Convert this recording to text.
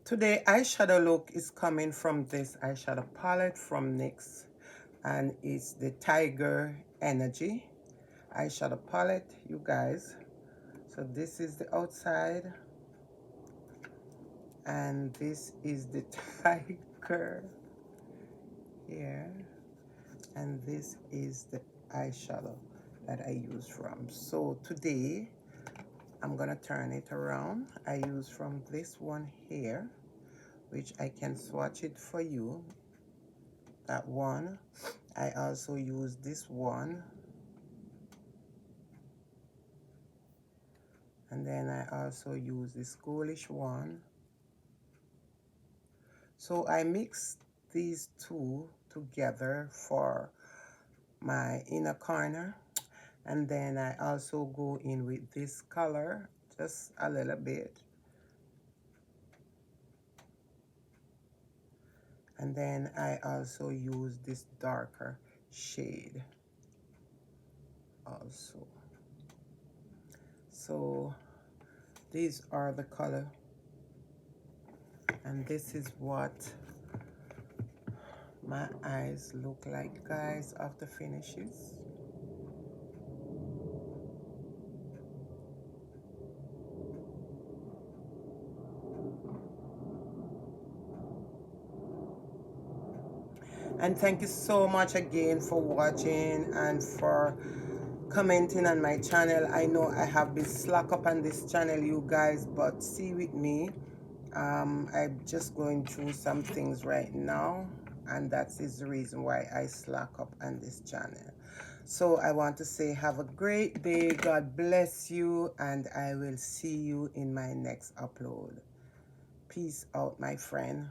Today eyeshadow look is coming from this eyeshadow palette from NYX, and it's the Tiger Energy eyeshadow palette, you guys. So this is the outside, and this is the tiger here, and this is the eyeshadow that I use from. So today I'm gonna turn it around. I use from this one here, which I can swatch it for you. That one. I also use this one, and then I also use this ghoulish one. So I mix these two together for my inner corner, and then I also go in with this color just a little bit, and then I also use this darker shade also. So these are the color, and this is what my eyes look like, guys, after finishes. And thank you so much again for watching and for commenting on my channel. I know I have been slack up on this channel, you guys, but see with me, I'm just going through some things right now, and that is the reason why I slack up on this channel. So I want to say have a great day, God bless you, and I will see you in my next upload. Peace out, my friend.